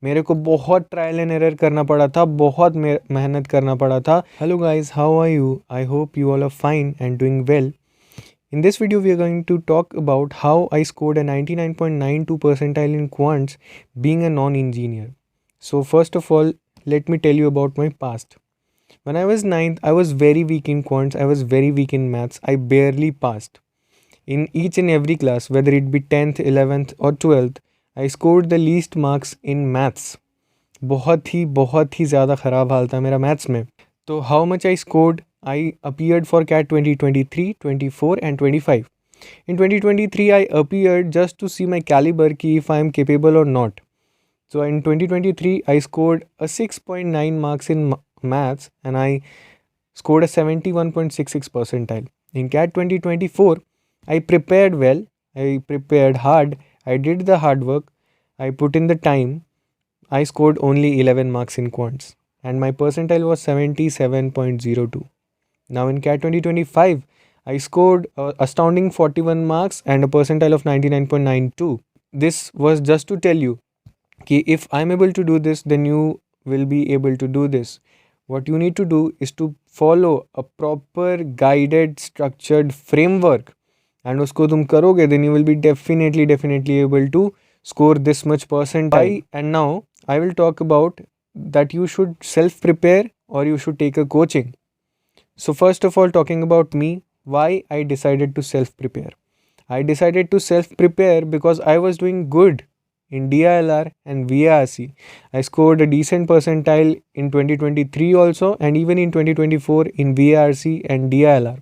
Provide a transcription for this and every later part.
मेरे को बहुत ट्रायल एंड एरर करना पड़ा था, बहुत मेहनत करना पड़ा था. Hello guys, how are you? I hope you all are fine and doing well. In this video, we are going to talk about how I scored a 99.92 percentile in quants being a non-engineer. So first of all, let me tell you about my past. When I was ninth, I was very weak in quants, I was very weak in maths, I barely passed. In each and every class, whether it be 10th, 11th or 12th, I scored the least marks in maths. बहुत ही ज़्यादा ख़राब हाल था मेरा maths में. तो how much I scored? I appeared for CAT 2023, 24 and 25. In 2023, I appeared just to see my caliber ki if I am capable or not. So in 2023, I scored a 6.9 marks in maths and I scored a 71.66 percentile. In CAT 2024, I prepared well, I prepared hard, I did the hard work, I put in the time. I scored only 11 marks in quants and my percentile was 77.02. Now in CAT 2025, I scored a astounding 41 marks and a percentile of 99.92. This was just to tell you कि if I'm able to do this, then you will be able to do this. What you need to do is to follow a proper guided structured framework and उसको तुम करोगे, then you will be definitely able to score this much percentile. And now I will talk about that you should self prepare or you should take a coaching. So first of all, talking about me, why I decided to self prepare. I decided to self prepare because I was doing good in DILR and VARC. I scored a decent percentile in 2023 also and even in 2024 in VARC and DILR.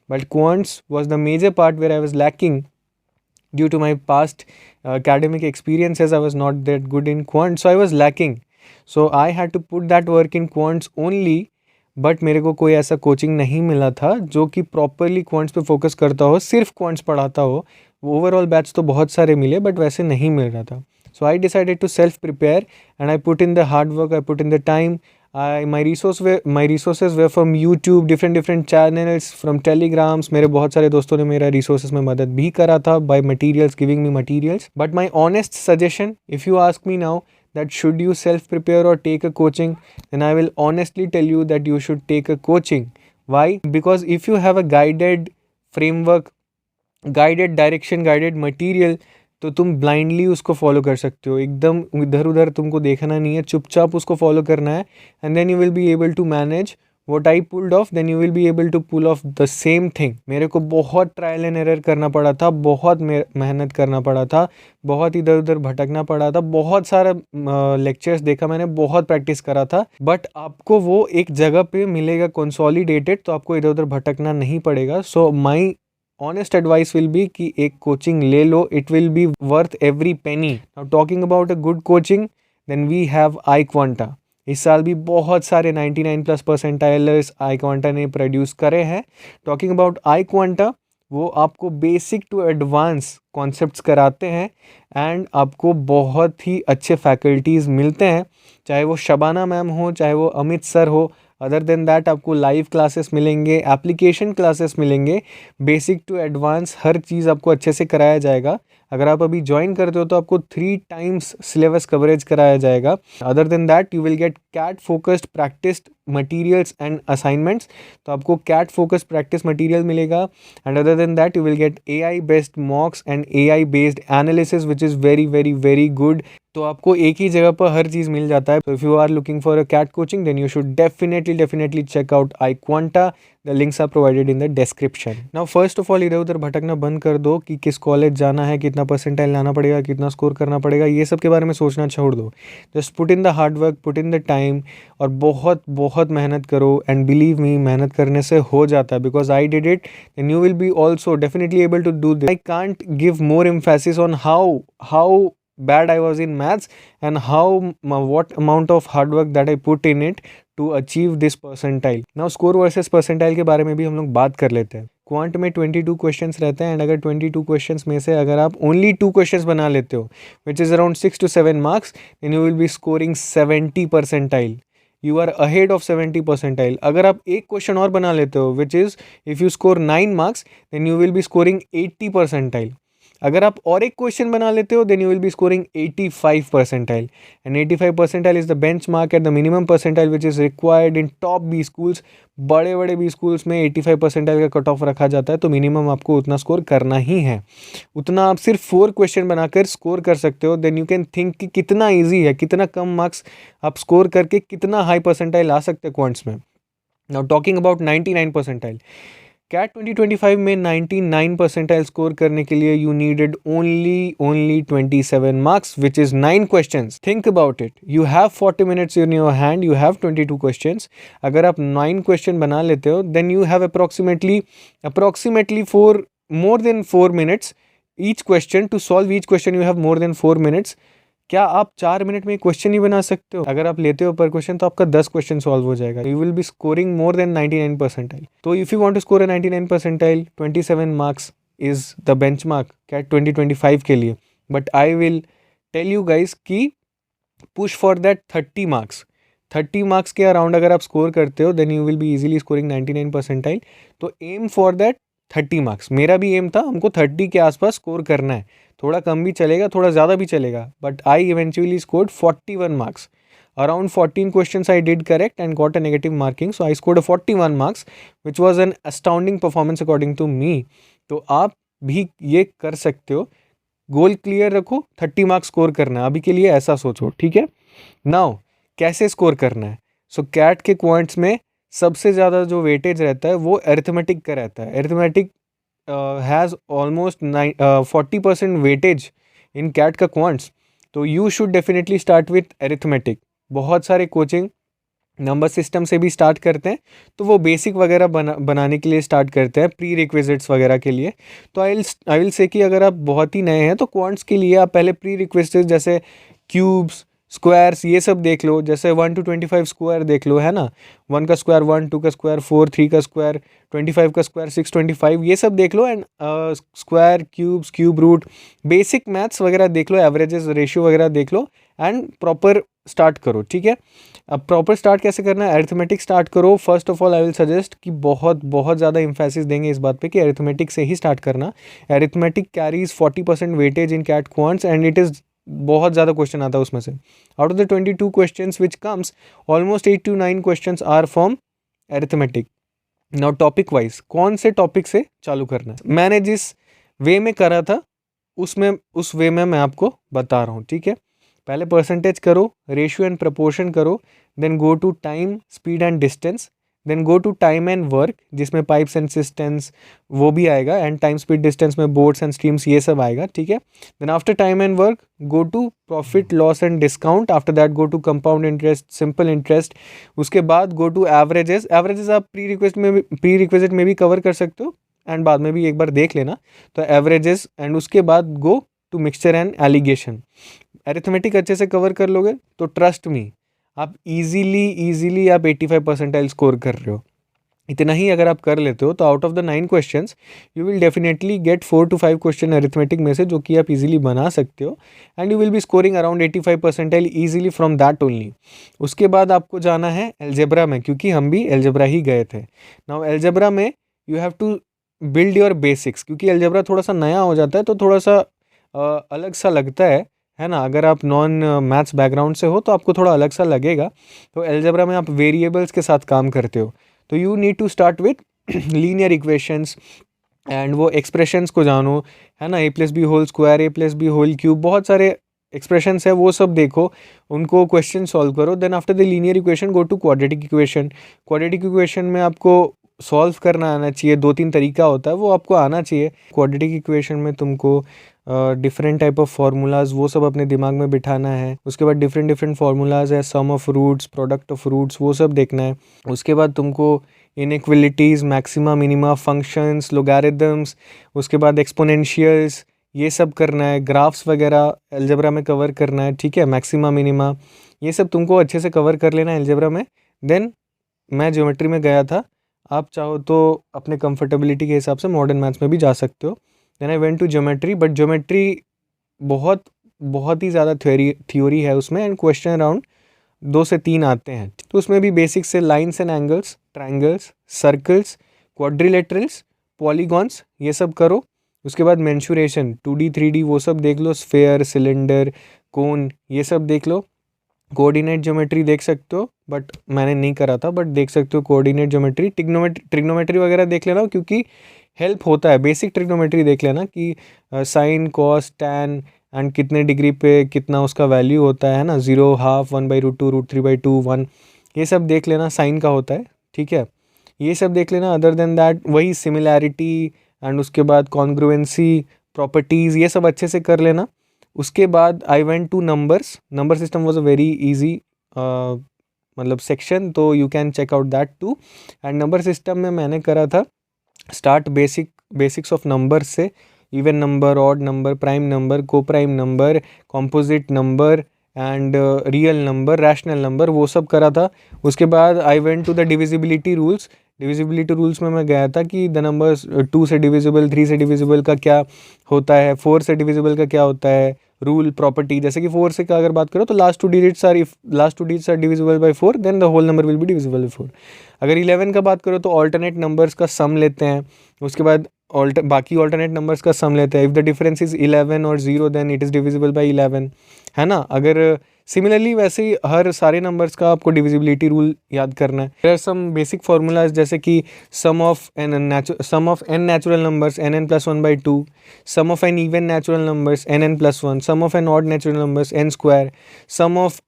But quants was the major part where I was lacking due to my past academic experiences. I was not that good in quants, so I was lacking. So I had to put that work in quants only. But मेरे को कोई ऐसा coaching नहीं मिला था जो कि properly quants पे फोकस करता हो, सिर्फ क्वांट्स पढ़ाता हो. ओवरऑल बैच तो बहुत सारे मिले बट वैसे नहीं मिल रहा था. So I decided to self prepare and I put in the hard work, I put in the time. My resources were from YouTube, different channels, from Telegrams. मेरे बहुत सारे दोस्तों ने मेरा resources में मदद भी करा था by materials, giving me materials. But my honest suggestion, if you ask me now that should you self prepare or take a coaching, then I will honestly tell you that you should take a coaching. Why? Because if you have a guided framework, guided direction, guided material, तो तुम blindly उसको follow कर सकते हो. एकदम इधर उधर तुमको देखना नहीं है, चुपचाप उसको फॉलो करना है. And then you will be able to manage what I pulled off, then you will be able to pull off the same thing. मेरे को बहुत ट्रायल एंड एरर करना पड़ा था, बहुत मेहनत करना पड़ा था, बहुत इधर उधर भटकना पड़ा था, बहुत सारा लेक्चर्स देखा मैंने, बहुत प्रैक्टिस करा था. बट आपको वो एक जगह पे मिलेगा कंसोलिडेटेड, तो आपको इधर उधर भटकना नहीं पड़ेगा. So my honest advice will be कि एक कोचिंग ले लो. It will be worth every penny. Now talking about a good coaching, then we have iQuanta. इस साल भी बहुत सारे 99 प्लस परसेंटाइलर्स आई क्वांटा ने प्रोड्यूस करे हैं. टॉकिंग अबाउट आई क्वांटा, वो आपको बेसिक टू एडवांस कॉन्सेप्ट्स कराते हैं एंड आपको बहुत ही अच्छे फैकल्टीज़ मिलते हैं, चाहे वो शबाना मैम हो, चाहे वो अमित सर हो. अदर देन दैट आपको लाइव क्लासेस मिलेंगे, एप्लीकेशन क्लासेस मिलेंगे, बेसिक टू एडवांस हर चीज़ आपको अच्छे से कराया जाएगा. अगर आप अभी ज्वाइन करते हो तो आपको 3 times सिलेबस कवरेज कराया जाएगा. Other than that you will get CAT focused practised materials and assignments. तो आपको कैट फोकस्ड प्रैक्टिस मटीरियल मिलेगा. And other than that you will get AI based mocks and AI based analysis which is very good. तो आपको एक ही जगह पर हर चीज़ मिल जाता है. तो if you are looking for a CAT coaching, then you should definitely check out iQuanta. The links are provided in the description. Now first of all, इधर उधर भटकना बंद कर दो कि किस कॉलेज जाना है, कितना परसेंटाइल लाना पड़ेगा, कितना स्कोर करना पड़ेगा, ये सब के बारे में सोचना छोड़ दो. Just put in the hard work, put in the time और बहुत मेहनत करो. एंड बिलीव मी, मेहनत करने से हो जाता है. Because I did it, then you will be also definitely able to do this. I can't give more emphasis on how bad I was in maths and what amount of hard work that I put in it to achieve this percentile. Now score versus percentile के बारे में भी हम लोग बात कर लेते हैं. क्वांट में 22 क्वेश्चंस रहते हैं एंड अगर 22 क्वेश्चंस में से अगर आप ओनली 2 क्वेश्चंस बना लेते हो which is around 6 to 7 marks, then you will be scoring 70 percentile. You are ahead of 70 percentile. अगर आप एक क्वेश्चन और बना लेते हो which is if you score 9 marks, then you will be scoring 80 percentile. अगर आप और एक क्वेश्चन बना लेते हो then you will be scoring 85 percentile, and 85 percentile is the benchmark at the minimum percentile which is required in top B schools. बड़े बड़े बी स्कूल्स में 85 परसेंटाइल का कट ऑफ रखा जाता है, तो मिनिमम आपको उतना स्कोर करना ही है। उतना आप सिर्फ 4 क्वेश्चन बनाकर स्कोर कर सकते हो, देन यू कैन थिंक कि कितना ईजी है, कितना कम मार्क्स आप स्कोर करके कितना हाई परसेंटाइल ला सकते हैं क्वांट्स में। Now talking about 99 percentile, CAT 2025 में 99 परसेंटाइल स्कोर करने के लिए you needed only 27 marks which is 9 questions. Think about it, you have 40 minutes in your hand, you have 22 questions. अगर आप 9 क्वेश्चन बना लेते हो then you have approximately for more than 4 minutes each question to solve each question, you have more than 4 minutes. क्या आप 4 minute में question ही बना सकते हो? अगर आप लेते हो पर क्वेश्चन तो आपका 10 क्वेश्चन सॉल्व हो जाएगा। You will be scoring more than 99 percentile. तो if you want to score a 99 percentile, 27 marks is the benchmark CAT 2025 के लिए। But I will tell you guys कि push for that 30 marks. 30 marks के around अगर आप score करते हो then you will be easily scoring 99 percentile. तो aim for that 30 marks. मेरा भी एम था, हमको 30 के आसपास स्कोर करना है। थोड़ा कम भी चलेगा, थोड़ा ज़्यादा भी चलेगा, but I eventually scored 41 marks. Around 14 questions I did correct and got a negative marking, so I scored 41 marks which was an astounding performance according to me. तो आप भी ये कर सकते हो। गोल क्लियर रखो, 30 मार्क्स स्कोर करना है, अभी के लिए ऐसा सोचो, ठीक है। नाउ कैसे स्कोर करना है? सो कैट के क्वांट्स में सबसे ज़्यादा जो वेटेज रहता है वो अरिथमेटिक का रहता है। Arithmetic has almost 40% weightage in CAT का क्वांट्स, तो you should definitely start with arithmetic. बहुत सारे कोचिंग नंबर सिस्टम से भी स्टार्ट करते हैं, तो वो बेसिक वगैरह बनाने के लिए स्टार्ट करते हैं, प्री रिक्विजिट्स वगैरह के लिए। तो आई विल से कि अगर आप बहुत ही नए हैं तो क्वांट्स के लिए आप पहले प्री रिक्विजिट्स जैसे क्यूब्स, स्क्वायर्स ये सब देख लो। जैसे 1 to 25 स्क्वायर देख लो, है ना। 1 का स्क्वायर 1, 2 का स्क्वायर 4, 3 का स्क्वायर 25 का स्क्वायर 625, ये सब देख लो। And square, cubes, cube root, basic maths वगैरह देख लो, एवरेजेस, रेशियो वगैरह देख लो एंड प्रॉपर स्टार्ट करो, ठीक है। अब प्रॉपर स्टार्ट कैसे करना है? अरिथमेटिक स्टार्ट करो। First of all I will suggest कि बहुत बहुत ज़्यादा इंफेसिस देंगे इस बात पे कि अरिथमेटिक से ही स्टार्ट करना। Arithmetic carries 40% weightage in CAT quants and it is बहुत ज़्यादा क्वेश्चन आता है उसमें से। Out of the 22 questions which comes, almost 8 to 9 questions are from arithmetic. Now topic wise कौन से टॉपिक से चालू करना है, मैंने जिस वे में करा था उस वे में मैं आपको बता रहा हूँ, ठीक है। पहले परसेंटेज करो, रेशियो एंड प्रपोर्शन करो, then go to time, speed and distance, then go to time and work जिसमें पाइप्स एंड सिस्टम्स वो भी आएगा, एंड टाइम, स्पीड, डिस्टेंस में बोर्ड्स एंड स्ट्रीम्स ये सब आएगा, ठीक है। Then after time and work go to profit, loss and discount. After that go to compound interest, simple interest. उसके बाद गो टू एवरेजेस। एवरेजेस आप प्री रिक्वेस्ट में भी कवर कर सकते हो एंड बाद में भी एक बार देख लेना। तो एवरेजेस एंड उसके बाद go to mixture and alligation. Arithmetic अच्छे से कवर कर लोगे तो ट्रस्ट मी आप इजीली आप 85 परसेंटाइल स्कोर कर रहे हो। इतना ही अगर आप कर लेते हो तो out of the 9 questions you will definitely get 4 to 5 question arithmetic में से जो कि आप इजीली बना सकते हो, and you will be scoring around 85 percentile easily from that only. उसके बाद आपको जाना है अलजेब्रा में, क्योंकि हम भी अलजेब्रा ही गए थे। नाउ अलजेब्रा में you have to build your basics, क्योंकि अलजेब्रा थोड़ा सा नया हो जाता है तो थोड़ा सा अलग सा लगता है ना। अगर आप नॉन मैथ्स बैकग्राउंड से हो तो आपको थोड़ा अलग सा लगेगा। तो अलजेब्रा में आप वेरिएबल्स के साथ काम करते हो, तो you need to start with linear equations and वो एक्सप्रेशंस को जानो, है ना। a+b whole square, a+b whole cube, बहुत सारे एक्सप्रेशंस है, वो सब देखो, उनको क्वेश्चन सॉल्व करो। Then after the linear equation go to quadratic equation. Quadratic equation में आपको सॉल्व करना आना चाहिए, 2-3 तरीका होता है वो आपको आना चाहिए। क्वाड्रेटिक इक्वेशन में तुमको डिफरेंट टाइप ऑफ फार्मूलाज वो सब अपने दिमाग में बिठाना है। उसके बाद डिफरेंट फार्मूलाज है, sum of roots, product of roots, वो सब देखना है। उसके बाद तुमको inequalities, maxima, minima, functions, logarithms, उसके बाद एक्सपोनेंशियल्स, ये सब करना है। ग्राफ्स वगैरह अलजेब्रा में कवर करना है, ठीक है। मैक्सिमा, मिनिमा, ये सब तुमको अच्छे से कवर कर लेना है अलजेब्रा में। देन मैं ज्योमेट्री में गया था, आप चाहो तो अपने कंफर्टेबिलिटी के हिसाब से मॉडर्न मैथ्स में भी जा सकते हो। Then I went to geometry, but geometry बहुत ही ज़्यादा थ्योरी है उसमें, एंड क्वेश्चन अराउंड 2 से 3 आते हैं। तो उसमें भी बेसिक से lines and angles, triangles, circles, quadrilaterals, polygons, ये सब करो। उसके बाद मेंशुरेशन 2D 3D वो सब देख लो, स्फेयर, सिलेंडर, कोन, ये सब देख लो। कोऑर्डिनेट ज्योमेट्री देख सकते हो, बट मैंने नहीं करा था, बट देख सकते हो कोऑर्डिनेट ज्योमेट्री। ट्रिग्नोमेट्री वगैरह देख लेना, क्योंकि हेल्प होता है। बेसिक ट्रिग्नोमेट्री देख लेना कि साइन, कॉस, टैन एंड कितने डिग्री पे कितना उसका वैल्यू होता है ना, 0, हाफ, 1/√2, √3/2, 1, ये सब देख लेना, साइन का होता है, ठीक है। ये सब देख लेना। अदर देन दैट वही सिमिलैरिटी एंड उसके बाद कॉन्ग्रुएंसी प्रॉपर्टीज़, ये सब अच्छे से कर लेना। उसके बाद I went to numbers. Number system was a very easy मतलब सेक्शन, तो you can check out that too. And number system में मैंने करा था स्टार्ट बेसिक्स ऑफ नंबर से, even number, odd number, prime number, coprime number, composite number and real number, rational number, वो सब करा था। उसके बाद I went to the divisibility rules. Divisibility rules में मैं गया था कि द नंबर्स 2 से डिविजिबल, 3 से डिविजिबल का क्या होता है, 4 से डिविजिबल का क्या होता है, रूल, प्रॉपर्टी। जैसे कि 4 से का अगर बात करो तो last two digits are divisible by 4, then the whole number will be divisible by 4। अगर 11 का बात करो तो ऑल्टरनेट नंबर्स का सम लेते हैं। उसके बाद बाकी ऑल्टरनेट नंबर्स का सम लेते हैं। इफ़ द डिफरेंस इज 11 और 0 then it is divisible by 11, है ना। अगर सिमिलरली वैसे ही हर सारे नंबर्स का आपको डिविजिबिलिटी रूल याद करना है। There are some basic formulas, जैसे कि sum of n natural numbers n+1/2, sum of n even natural numbers n+1, sum of n odd natural numbers n², sum of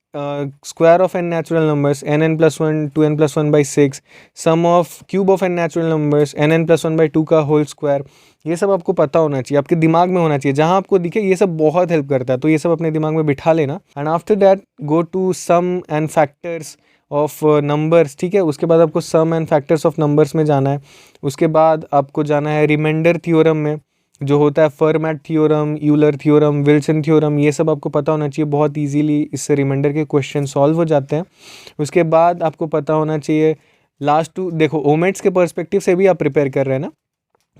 square of n natural numbers n+1 to n+1/6, sum of cube of n natural numbers n+1/2 का whole square. ये सब आपको पता होना चाहिए, आपके दिमाग में होना चाहिए, जहाँ आपको दिखे ये सब बहुत हेल्प करता है, तो ये सब अपने दिमाग में बिठा लेना। And after that go to sum and factors of numbers, ठीक है। उसके बाद आपको sum and factors of numbers में जाना है। उसके बाद आपको जाना है रिमाइंडर थ्योरम में, जो होता है Fermat theorem, Euler theorem, Wilson theorem, ये सब आपको पता होना चाहिए। बहुत इजीली इससे रिमाइंडर के क्वेश्चन सॉल्व हो जाते हैं। उसके बाद आपको पता होना चाहिए लास्ट टू, देखो ओमेट्स के पर्सपेक्टिव से भी आप प्रिपेयर कर रहे हैं ना,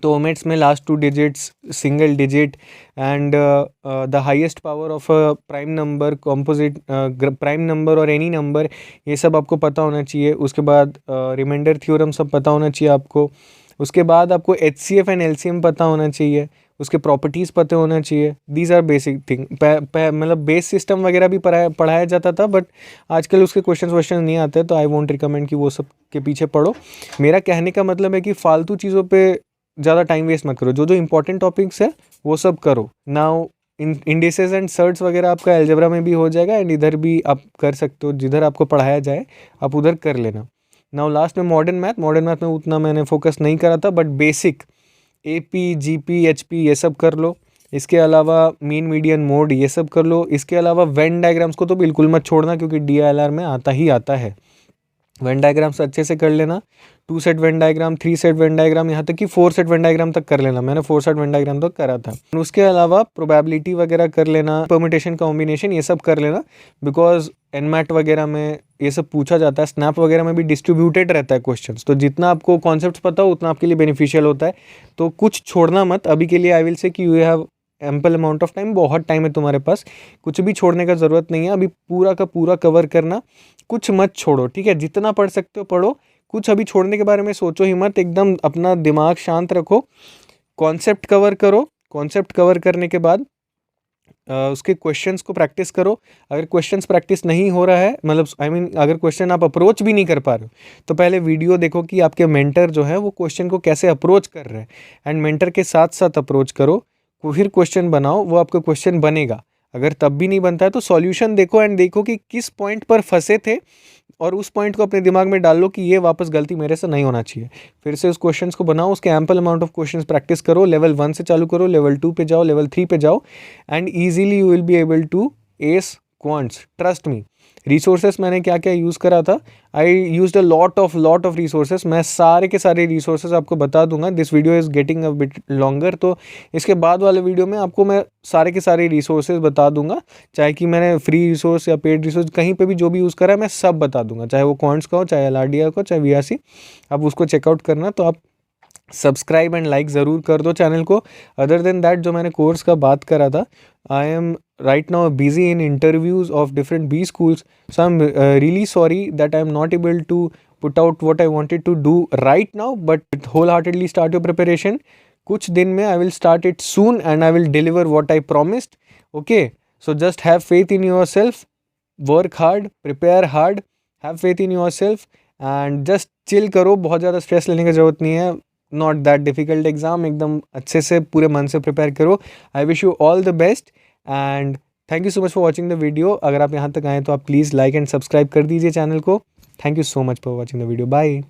तो ओमेट्स में last 2 digits, single digit and the highest power of a prime number, composite prime number और एनी नंबर, ये सब आपको पता होना चाहिए। उसके बाद रिमाइंडर थ्योरम सब पता होना चाहिए आपको। उसके बाद आपको HCF एंड LCM पता होना चाहिए, उसके प्रॉपर्टीज़ पता होना चाहिए। These are basic thing. मतलब बेस सिस्टम वगैरह भी पढ़ाया जाता था, बट आजकल उसके क्वेश्चन नहीं आते, तो आई वोंट रिकमेंड कि वो सब के पीछे पढ़ो। मेरा कहने का मतलब है कि फालतू चीज़ों पे ज़्यादा टाइम वेस्ट मत करो, जो जो इंपॉर्टेंट टॉपिक्स है वो सब करो। नाउ इंडिसेस एंड सर्ट्स वगैरह आपका अलजेब्रा में भी हो जाएगा, एंड इधर भी आप कर सकते हो, जिधर आपको पढ़ाया जाए आप उधर कर लेना। नाउ लास्ट में मॉडर्न मैथ में उतना मैंने फोकस नहीं करा था, but basic AP, GP, HP ये सब कर लो। इसके अलावा मीन, मीडियन, मोड ये सब कर लो। इसके अलावा वेन डायग्राम्स को तो बिल्कुल मत छोड़ना, क्योंकि DILR में आता ही आता है। वेन डायग्राम्स अच्छे से कर लेना, 2 set Venn diagram, 3 set Venn diagram, यहाँ तक कि 4 सेट वेन डायग्राम तक कर लेना। मैंने 4 सेट वेन डायग्राम तक करा था। उसके अलावा प्रोबेबिलिटी वगैरह कर लेना, परम्यूटेशन, कॉम्बिनेशन, ये सब कर लेना, बिकॉज एनमैट वगैरह में ये सब पूछा जाता है। स्नैप वगैरह में भी डिस्ट्रीब्यूटेड रहता है क्वेश्चंस, तो जितना आपको कॉन्सेप्ट्स पता हो उतना आपके लिए बेनिफिशियल होता है, तो कुछ छोड़ना मत। अभी के लिए आई विल से कि you have ample amount of time, बहुत टाइम है तुम्हारे पास, कुछ भी छोड़ने का ज़रूरत नहीं है। अभी पूरा का पूरा कवर करना, कुछ मत छोड़ो, ठीक है। जितना पढ़ सकते हो पढ़ो, कुछ अभी छोड़ने के बारे में सोचो ही मत। एकदम अपना दिमाग शांत रखो, कॉन्सेप्ट कवर करो। कॉन्सेप्ट कवर करने के बाद उसके क्वेश्चंस को प्रैक्टिस करो। अगर क्वेश्चंस प्रैक्टिस नहीं हो रहा है, मतलब आई मीन अगर क्वेश्चन आप अप्रोच भी नहीं कर पा रहे हो, तो पहले वीडियो देखो कि आपके मेंटर जो है वो क्वेश्चन को कैसे अप्रोच कर रहे हैं, एंड मेंटर के साथ साथ अप्रोच करो, फिर क्वेश्चन बनाओ, वो आपका क्वेश्चन बनेगा। अगर तब भी नहीं बनता है तो सॉल्यूशन देखो, एंड देखो कि किस पॉइंट पर फंसे थे, और उस पॉइंट को अपने दिमाग में डाल लो कि ये वापस गलती मेरे से नहीं होना चाहिए। फिर से उस क्वेश्चंस को बनाओ, उसके ample amount of questions practice करो। लेवल 1 से चालू करो, लेवल 2 पे जाओ, लेवल 3 पे जाओ, and easily you will be able to ace quants, trust me. Resources मैंने क्या क्या यूज़ करा था, I used a lot of resources. मैं सारे के सारे रिसोर्सेस आपको बता दूंगा। This video is getting a bit longer, तो इसके बाद वाले वीडियो में आपको मैं सारे के सारे रिसोर्सेज बता दूंगा, चाहे कि मैंने फ्री रिसोर्स या पेड रिसोर्स कहीं पे भी जो भी यूज़ करा है मैं सब बता दूंगा, चाहे वो क्वांट्स का हो, चाहे LRDR का, चाहे VRC। आप उसको चेकआउट करना, तो आप सब्सक्राइब एंड लाइक ज़रूर कर दो चैनल को। अदर देन दैट, जो मैंने कोर्स का बात करा था, I am right now busy in interviews of different B schools, so I'm really sorry that I'm not able to put out what I wanted to do right now, but wholeheartedly start your preparation. कुछ दिन में I will start it soon and I will deliver what I promised. Okay, so just have faith in your self, work hard, prepare hard, have faith in your self and just chill करो. बहुत ज़्यादा stress लेने की ज़रूरत नहीं है. Not that difficult exam, एकदम अच्छे से पूरे मन से प्रिपेयर करो. I wish you all the best and thank you so much for watching the video. अगर आप यहाँ तक आए तो आप प्लीज़ लाइक एंड सब्सक्राइब कर दीजिए चैनल को. Thank you so much for watching the video. Bye.